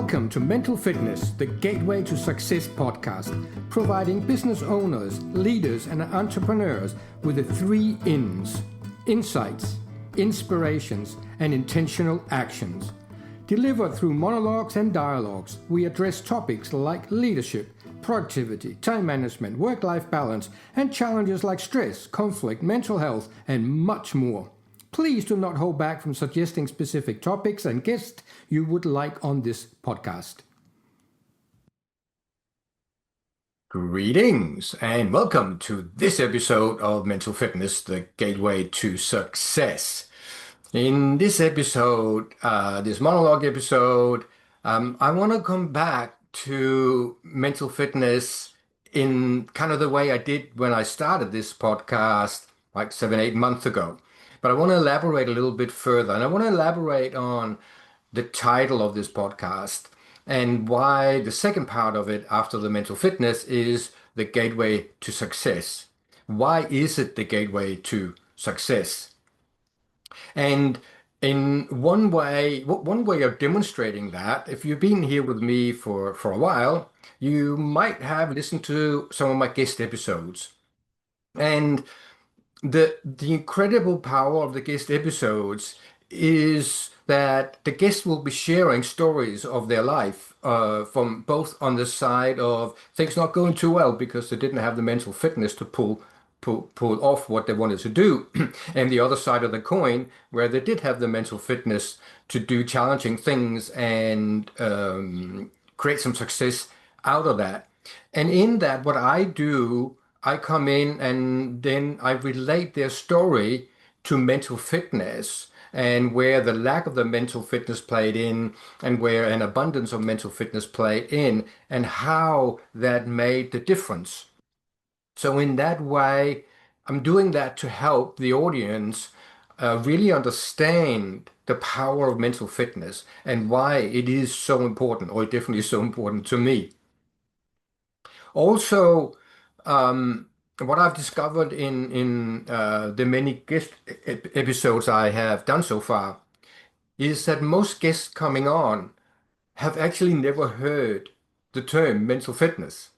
Welcome to Mental Fitness, the Gateway to Success podcast, providing business owners, leaders, and entrepreneurs with the 3 INs: insights, inspirations, and intentional actions. Delivered through monologues and dialogues, we address topics like leadership, productivity, time management, work-life balance, and challenges like stress, conflict, mental health, and much more. Please do not hold back from suggesting specific topics and guests you would like on this podcast. Greetings and welcome to this episode of Mental Fitness, the Gateway to Success. In this episode, this monologue episode, I want to come back to mental fitness in kind of the way I did when I started this podcast like 7-8 months ago. But I want to elaborate a little bit further, and I want to elaborate on the title of this podcast and why the second part of it after the mental fitness is the gateway to success. Why is it the gateway to success? And in one way of demonstrating that, if you've been here with me for a while, you might have listened to some of my guest episodes. And the incredible power of the guest episodes is that the guests will be sharing stories of their life from both on the side of things not going too well because they didn't have the mental fitness to pull off what they wanted to do, and the other side of the coin where they did have the mental fitness to do challenging things and create some success out of that. And in that, what I do, I come in and then I relate their story to mental fitness and where the lack of the mental fitness played in and where an abundance of mental fitness played in and how that made the difference. So in that way, I'm doing that to help the audience really understand the power of mental fitness and why it is so important, or definitely so important to me. Also, what I've discovered in the many guest episodes I have done so far is that most guests coming on have actually never heard the term mental fitness.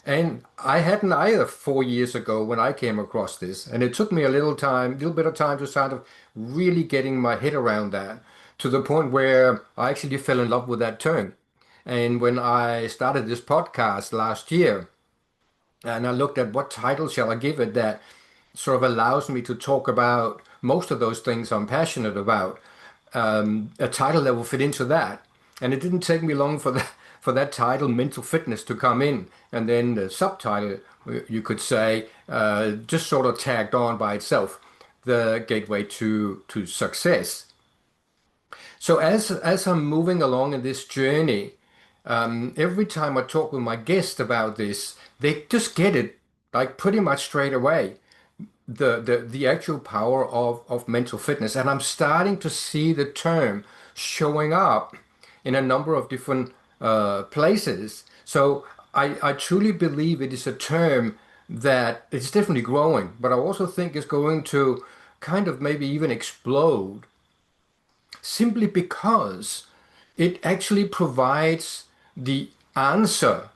And I hadn't either 4 years ago when I came across this. And it took me a little bit of time to sort of really getting my head around that, to the point where I actually fell in love with that term. And when I started this podcast last year, and I looked at what title shall I give it that sort of allows me to talk about most of those things I'm passionate about, a title that will fit into that. And it didn't take me long for that title, mental fitness, to come in. And then the subtitle, you could say, just sort of tagged on by itself, the gateway to success. So as I'm moving along in this journey, every time I talk with my guests about this, they just get it like pretty much straight away, the actual power of mental fitness. And I'm starting to see the term showing up in a number of different places. So I truly believe it is a term that it's definitely growing, but I also think it's going to kind of maybe even explode, simply because it actually provides the answer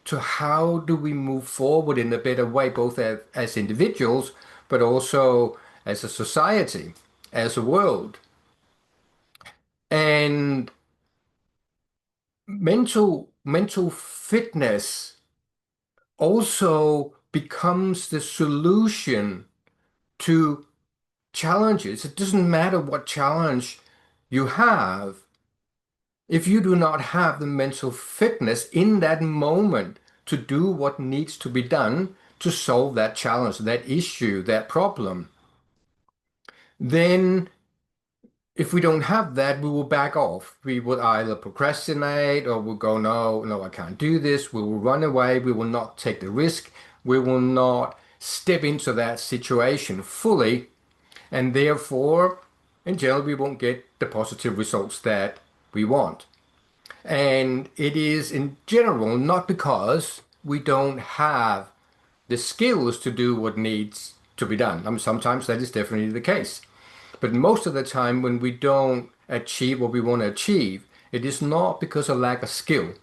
to how do we move forward in a better way, both as individuals, but also as a society, as a world. And mental fitness also becomes the solution to challenges. It doesn't matter what challenge you have. If you do not have the mental fitness in that moment to do what needs to be done to solve that challenge, that issue, that problem, then if we don't have that, we will back off. We will either procrastinate or we'll go, no, I can't do this. We will run away. We will not take the risk. We will not step into that situation fully. And therefore, in general, we won't get the positive results that we want. And it is in general not because we don't have the skills to do what needs to be done. I mean, sometimes that is definitely the case. But most of the time when we don't achieve what we want to achieve, It is not because of lack of skill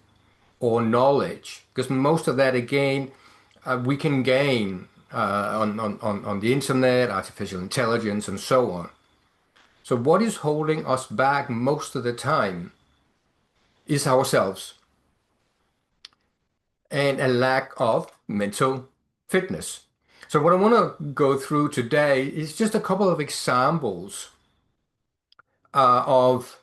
or knowledge, because most of that, again, we can gain on the internet, artificial intelligence, and so on. So, what is holding us back most of the time is ourselves and a lack of mental fitness. So, what I want to go through today is just a couple of examples of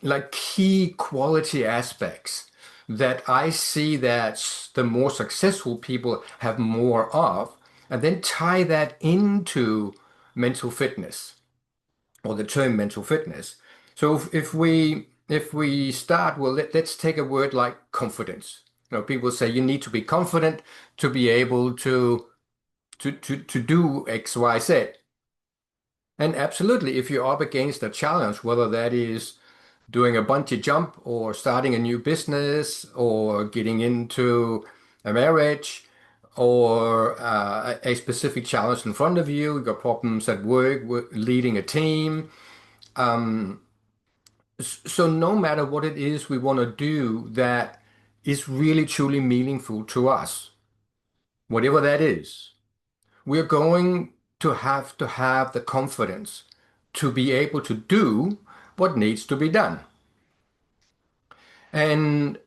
like key quality aspects that I see that the more successful people have more of, and then tie that into mental fitness or the term mental fitness. So if we start, well, let's take a word like confidence. People say you need to be confident to be able to do X, Y, Z. And absolutely, if you're up against a challenge, whether that is doing a bungee jump or starting a new business or getting into a marriage or a specific challenge in front of you, you got problems at work, leading a team. So no matter what it is we want to do that is really truly meaningful to us, whatever that is, we're going to have the confidence to be able to do what needs to be done. And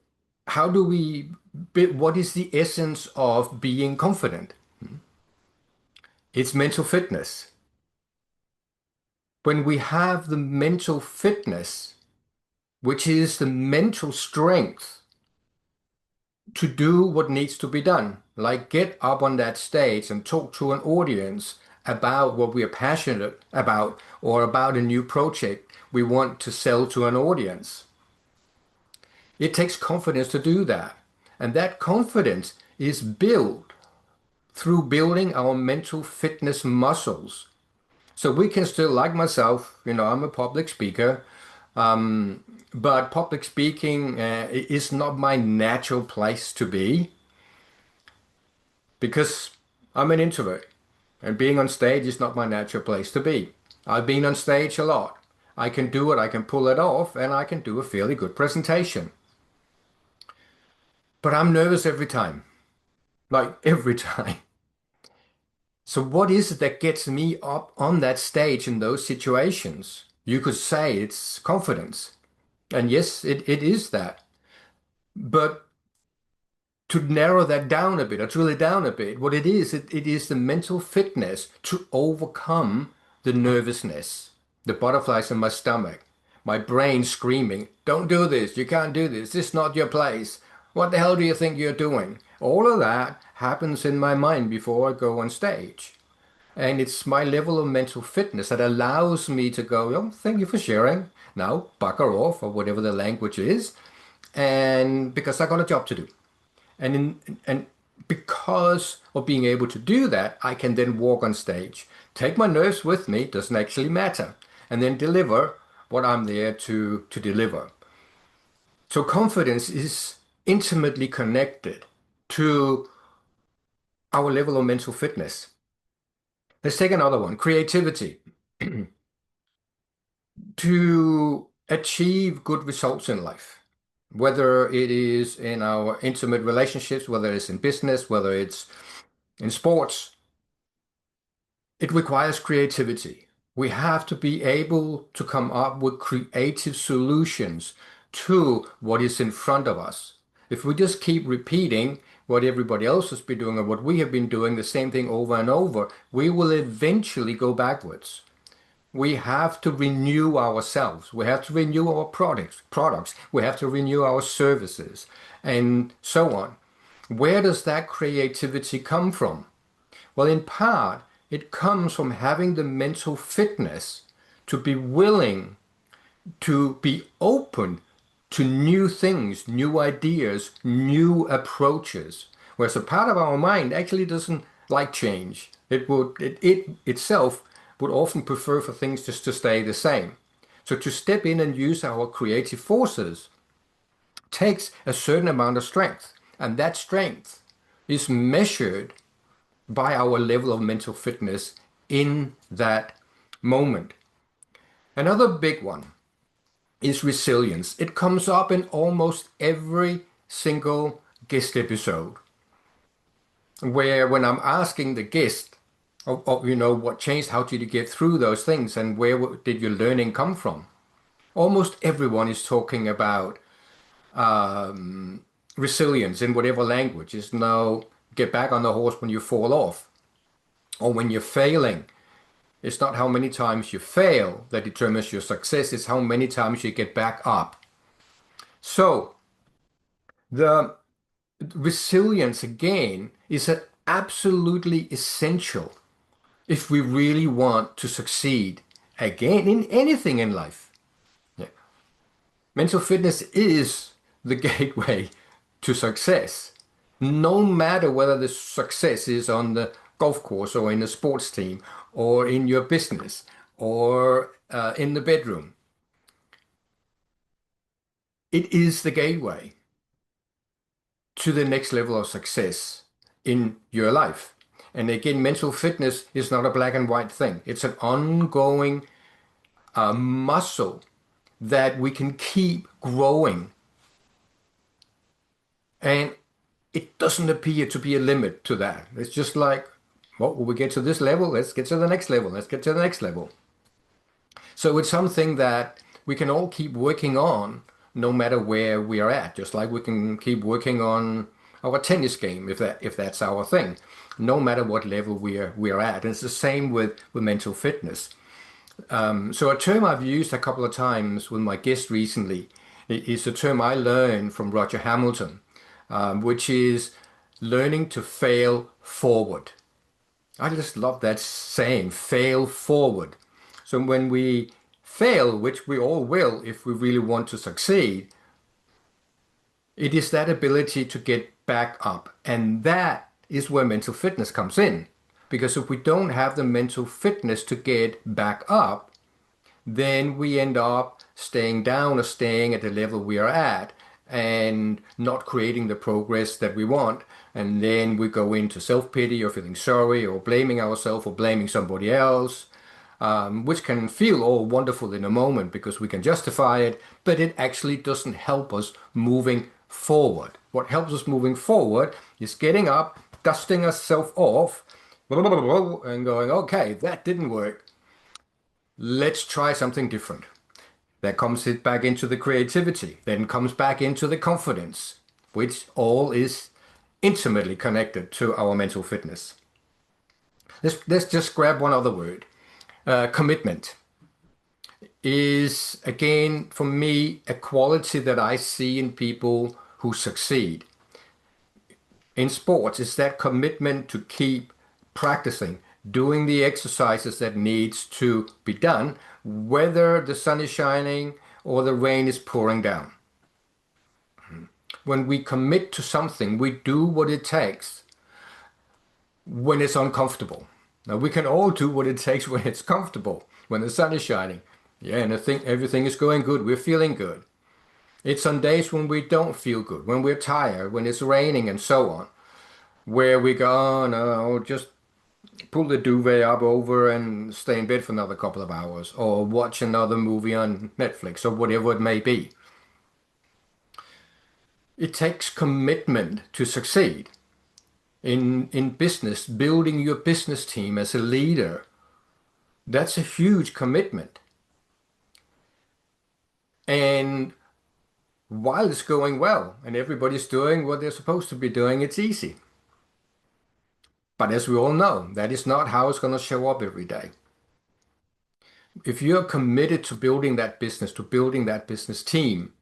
how do we, what is the essence of being confident? It's mental fitness. When we have the mental fitness, which is the mental strength to do what needs to be done, like get up on that stage and talk to an audience about what we are passionate about or about a new project we want to sell to an audience. It takes confidence to do that. And that confidence is built through building our mental fitness muscles. So we can still, like myself, I'm a public speaker, but public speaking is not my natural place to be because I'm an introvert and being on stage is not my natural place to be. I've been on stage a lot. I can do it, I can pull it off, and I can do a fairly good presentation. But I'm nervous every time, like every time. So what is it that gets me up on that stage in those situations? You could say it's confidence. And yes, it is that. But to narrow that down a bit, or drill it down a bit, what it is the mental fitness to overcome the nervousness, the butterflies in my stomach, my brain screaming, don't do this, you can't do this, this is not your place. What the hell do you think you're doing? All of that happens in my mind before I go on stage. And it's my level of mental fitness that allows me to go, oh, thank you for sharing. Now, bucker off, or whatever the language is. And because I got a job to do. And because of being able to do that, I can then walk on stage, take my nerves with me, doesn't actually matter, and then deliver what I'm there to deliver. So confidence is intimately connected to our level of mental fitness. Let's take another one, creativity. To achieve good results in life, whether it is in our intimate relationships, whether it's in business, whether it's in sports, it requires creativity. We have to be able to come up with creative solutions to what is in front of us. If we just keep repeating what everybody else has been doing or what we have been doing, the same thing over and over, we will eventually go backwards. We have to renew ourselves. We have to renew our products. We have to renew our services and so on. Where does that creativity come from? Well, in part, it comes from having the mental fitness to be willing to be open to new things, new ideas, new approaches. Whereas a part of our mind actually doesn't like change. It itself would often prefer for things just to stay the same. So to step in and use our creative forces takes a certain amount of strength. And that strength is measured by our level of mental fitness in that moment. Another big one. is resilience. It comes up in almost every single guest episode, where when I'm asking the guest, what changed, how did you get through those things, and where did your learning come from? Almost everyone is talking about resilience in whatever language. Is no get back on the horse when you fall off or when you're failing. It's not how many times you fail that determines your success, it's how many times you get back up. So the resilience again is absolutely essential if we really want to succeed again in anything in life. Yeah. Mental fitness is the gateway to success. No matter whether the success is on the golf course or in a sports team or in your business or in the bedroom, it is the gateway to the next level of success in your life. And again, mental fitness is not a black and white thing. It's an ongoing muscle that we can keep growing. And it doesn't appear to be a limit to that. It's just like, well, when we get to this level, let's get to the next level. Let's get to the next level. So it's something that we can all keep working on no matter where we are at. Just like we can keep working on our tennis game if that's our thing, no matter what level we are at. And it's the same with mental fitness. So a term I've used a couple of times with my guest recently is a term I learned from Roger Hamilton, which is learning to fail forward. I just love that saying, fail forward. So when we fail, which we all will if we really want to succeed, it is that ability to get back up. And that is where mental fitness comes in. Because if we don't have the mental fitness to get back up, then we end up staying down or staying at the level we are at and not creating the progress that we want. And then we go into self-pity or feeling sorry or blaming ourselves or blaming somebody else, which can feel all wonderful in a moment because we can justify it, but it actually doesn't help us moving forward. What helps us moving forward is getting up, dusting ourselves off, and going, okay, that didn't work. Let's try something different. That comes it back into the creativity, then comes back into the confidence, which all is intimately connected to our mental fitness. Let's just grab one other word. Commitment is, again, for me, a quality that I see in people who succeed. In sports, it's that commitment to keep practicing, doing the exercises that needs to be done, whether the sun is shining or the rain is pouring down. When we commit to something, we do what it takes when it's uncomfortable. Now, we can all do what it takes when it's comfortable, when the sun is shining. Yeah, and I think everything is going good. We're feeling good. It's on days when we don't feel good, when we're tired, when it's raining, and so on, where we go, oh no, just pull the duvet up over and stay in bed for another couple of hours, or watch another movie on Netflix, or whatever it may be. It takes commitment to succeed. In business, building your business team as a leader, that's a huge commitment. And while it's going well and everybody's doing what they're supposed to be doing, it's easy. But as we all know, that is not how it's going to show up every day. If you're committed to building that business, to building that business team,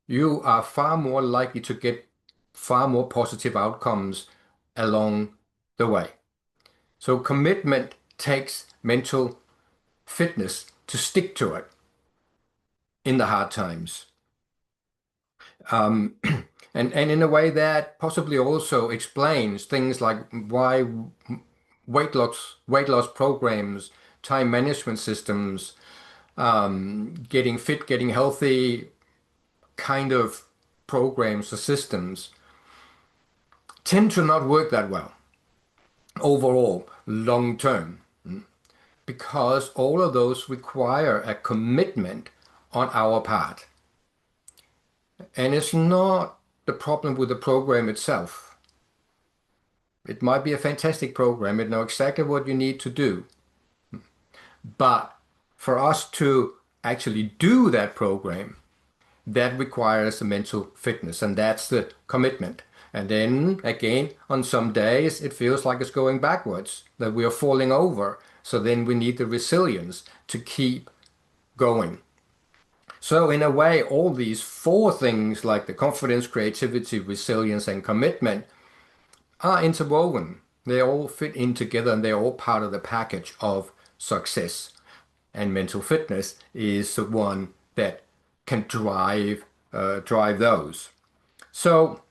you are far more likely to get far more positive outcomes along the way. So commitment takes mental fitness to stick to it in the hard times. Um, and in a way that possibly also explains things like why weight loss programs, time management systems, getting fit, getting healthy kind of programs or systems tend to not work that well overall long term because all of those require a commitment on our part. And it's not the problem with the program itself. It might be a fantastic program, it knows exactly what you need to do. But for us to actually do that program, that requires a mental fitness, and that's the commitment. And then again, on some days, it feels like it's going backwards, that we are falling over. So then we need the resilience to keep going. So in a way, all these four things like the confidence, creativity, resilience, and commitment are interwoven. They all fit in together and they're all part of the package of success. And mental fitness is the one that can drive those. So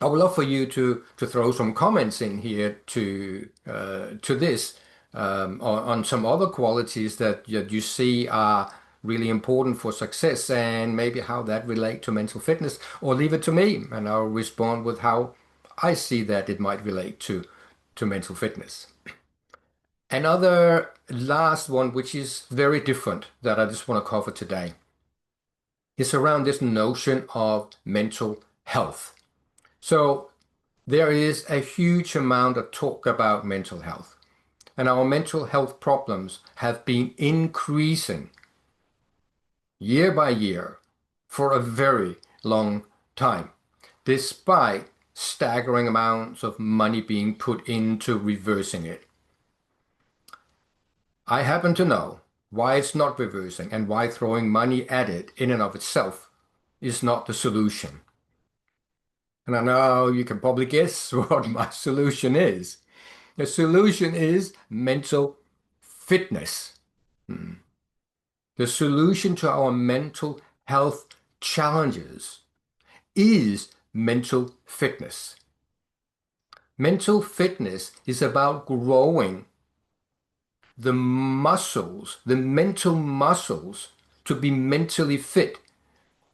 I would love for you to throw some comments in here to this on some other qualities that you see are really important for success and maybe how that relate to mental fitness, or leave it to me and I'll respond with how I see that it might relate to mental fitness. Another last one, which is very different, that I just want to cover today, is around this notion of mental health. So there is a huge amount of talk about mental health, and our mental health problems have been increasing year by year for a very long time, despite staggering amounts of money being put into reversing it. I happen to know why it's not reversing and why throwing money at it in and of itself is not the solution. And I know you can probably guess what my solution is. The solution is mental fitness. The solution to our mental health challenges is mental fitness. Mental fitness is about growing the muscles, the mental muscles, to be mentally fit.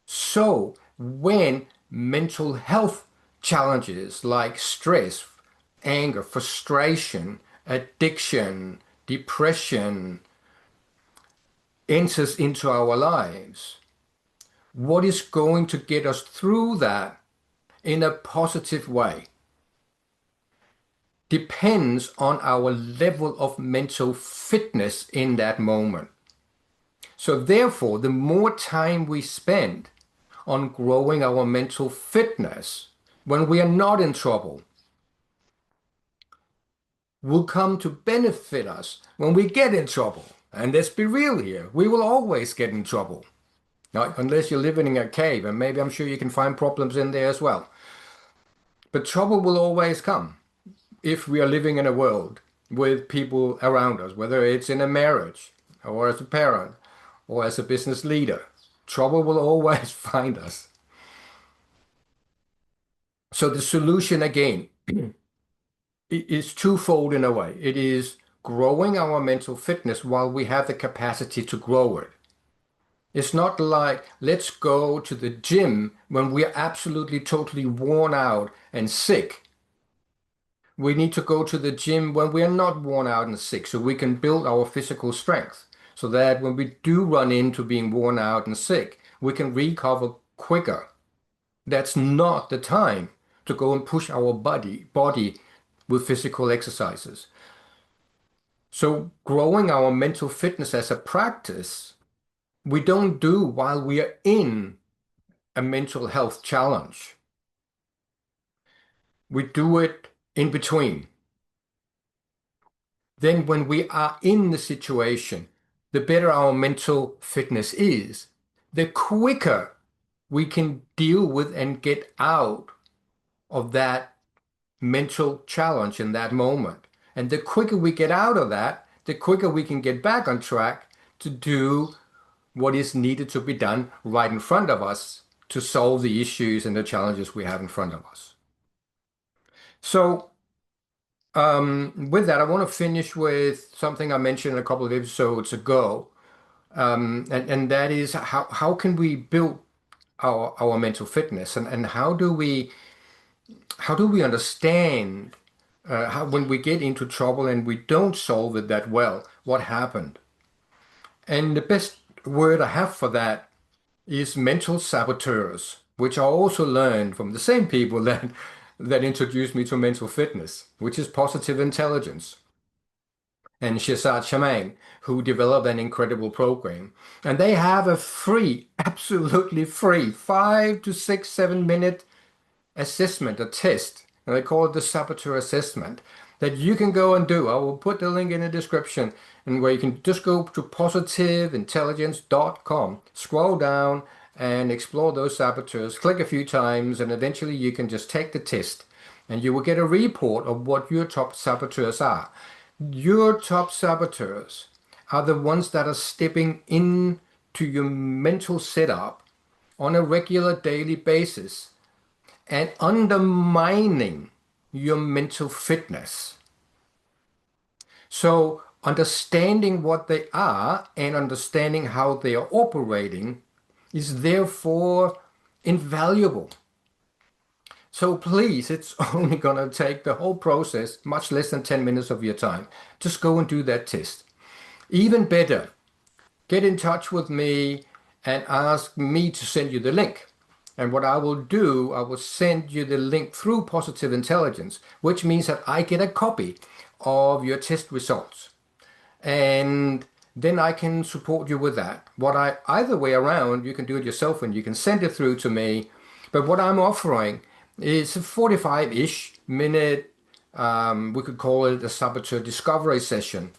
So when mental health challenges like stress, anger, frustration, addiction, depression enters into our lives, what is going to get us through that in a positive way depends on our level of mental fitness in that moment. So therefore, the more time we spend on growing our mental fitness when we are not in trouble will come to benefit us when we get in trouble. And let's be real here, we will always get in trouble. Now, unless you're living in a cave, and maybe I'm sure you can find problems in there as well. But trouble will always come if we are living in a world with people around us, whether it's in a marriage or as a parent or as a business leader. Trouble will always find us. So the solution again is twofold in a way. It is growing our mental fitness while we have the capacity to grow it. It's not like let's go to the gym when we are absolutely totally worn out and sick. We need to go to the gym when we are not worn out and sick so we can build our physical strength so that when we do run into being worn out and sick, we can recover quicker. That's not the time to go and push our body with physical exercises. So growing our mental fitness as a practice, we don't do while we are in a mental health challenge. We do it in between. Then when we are in the situation, the better our mental fitness is, the quicker we can deal with and get out of that mental challenge in that moment. And the quicker we get out of that, the quicker we can get back on track to do what is needed to be done right in front of us to solve the issues and the challenges we have in front of us. So with that, I want to finish with something I mentioned a couple of episodes ago, and that is how can we build our mental fitness, and how do we understand how when we get into trouble and we don't solve it that well, what happened? And the best word I have for that is mental saboteurs, which I also learned from the same people that introduced me to mental fitness, which is positive intelligence, and Shazad Shaman, who developed an incredible program. And they have a free, absolutely free, 5 to 6, 7 minute assessment, a test, and they call it the Saboteur assessment that you can go and do. I will put the link in the description, and where you can just go to positiveintelligence.com, scroll down and explore those saboteurs, click a few times, and eventually you can just take the test and you will get a report of what your top saboteurs are. Your top saboteurs are the ones that are stepping into your mental setup on a regular daily basis and undermining your mental fitness. So understanding what they are and understanding how they are operating is therefore invaluable. So please, it's only going to take the whole process, much less than 10 minutes of your time. Just go and do that test. Even better, get in touch with me and ask me to send you the link. And what I will do, I will send you the link through Positive Intelligence, which means that I get a copy of your test results. And then I can support you with that. Either way around, you can do it yourself and you can send it through to me. But what I'm offering is a 45-ish minute, we could call it a saboteur discovery session,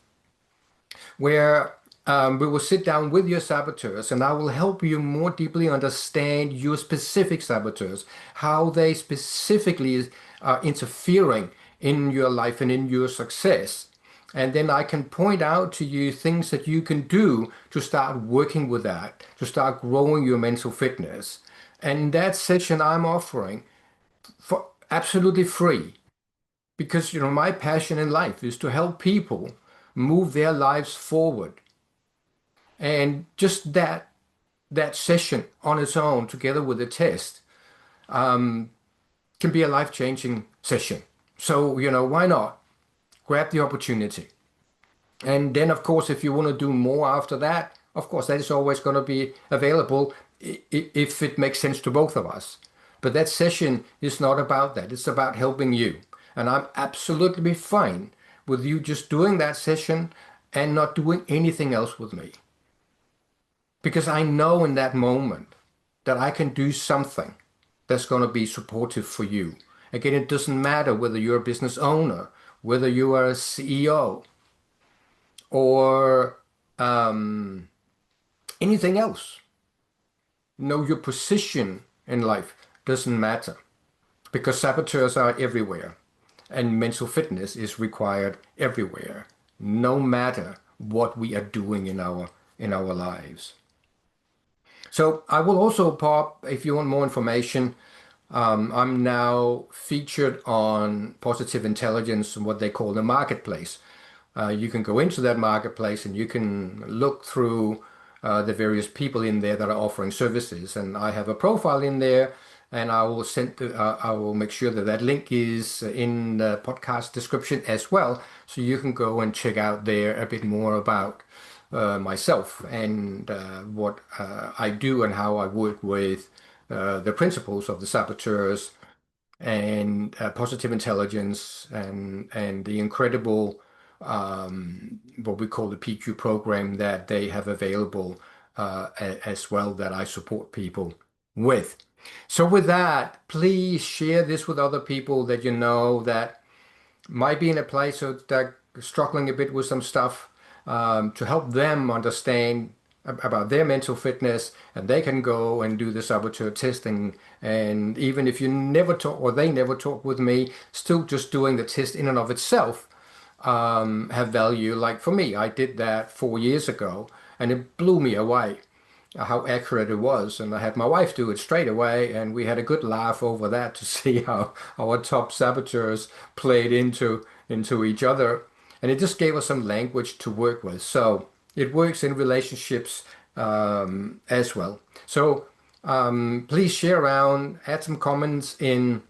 where we will sit down with your saboteurs and I will help you more deeply understand your specific saboteurs, how they specifically are interfering in your life and in your success. And then I can point out to you things that you can do to start working with that, to start growing your mental fitness. And that session I'm offering for absolutely free, because my passion in life is to help people move their lives forward. And just that session on its own, together with the test, can be a life-changing session. So, why not grab the opportunity? And then, of course, if you want to do more after that, of course, that is always going to be available if it makes sense to both of us. But that session is not about that. It's about helping you. And I'm absolutely fine with you just doing that session and not doing anything else with me. Because I know in that moment that I can do something that's going to be supportive for you. Again, it doesn't matter whether you're a business owner, whether you are a CEO, or anything else. Your position in life doesn't matter, because saboteurs are everywhere and mental fitness is required everywhere, no matter what we are doing in our lives. So I will also pop, if you want more information, I'm now featured on Positive Intelligence and what they call the marketplace. You can go into that marketplace and you can look through the various people in there that are offering services. And I have a profile in there, and I will make sure that that link is in the podcast description as well, so you can go and check out there a bit more about myself and what I do and how I work with the principles of the saboteurs and positive intelligence and the incredible what we call the PQ program that they have available as well, that I support people with. So with that, please share this with other people that you know that might be in a place of that struggling a bit with some stuff, to help them understand about their mental fitness, and they can go and do the saboteur testing. And even if you never talk or they never talk with me, still just doing the test in and of itself have value. Like for me, I did that 4 years ago and it blew me away how accurate it was. And I had my wife do it straight away, and we had a good laugh over that to see how our top saboteurs played into each other. And it just gave us some language to work with. So it works in relationships as well. So please share around, add some comments in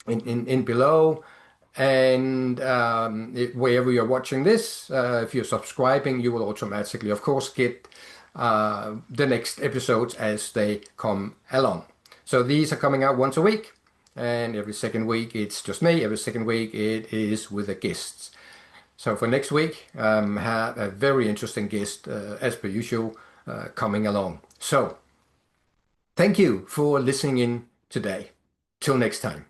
below. And wherever you're watching this, if you're subscribing, you will automatically, of course, get the next episodes as they come along. So these are coming out once a week, and every second week it's just me. Every second week it is with a guest. So for next week, have a very interesting guest, as per usual, coming along. So thank you for listening in today. Till next time.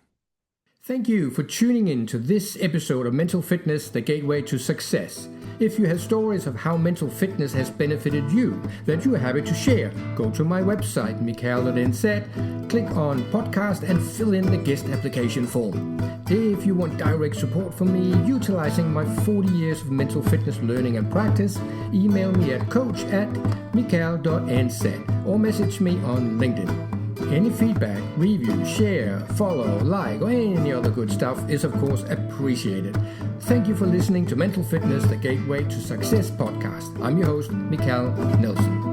Thank you for tuning in to this episode of Mental Fitness, the Gateway to Success. If you have stories of how mental fitness has benefited you that you are happy to share, go to my website, Mikal.nz, click on podcast and fill in the guest application form. If you want direct support from me utilizing my 40 years of mental fitness learning and practice, email me at coach@mikal.nz or message me on LinkedIn. Any feedback, review, share, follow, like, or any other good stuff is, of course, appreciated. Thank you for listening to Mental Fitness, the Gateway to Success podcast. I'm your host, Mikal Nielsen.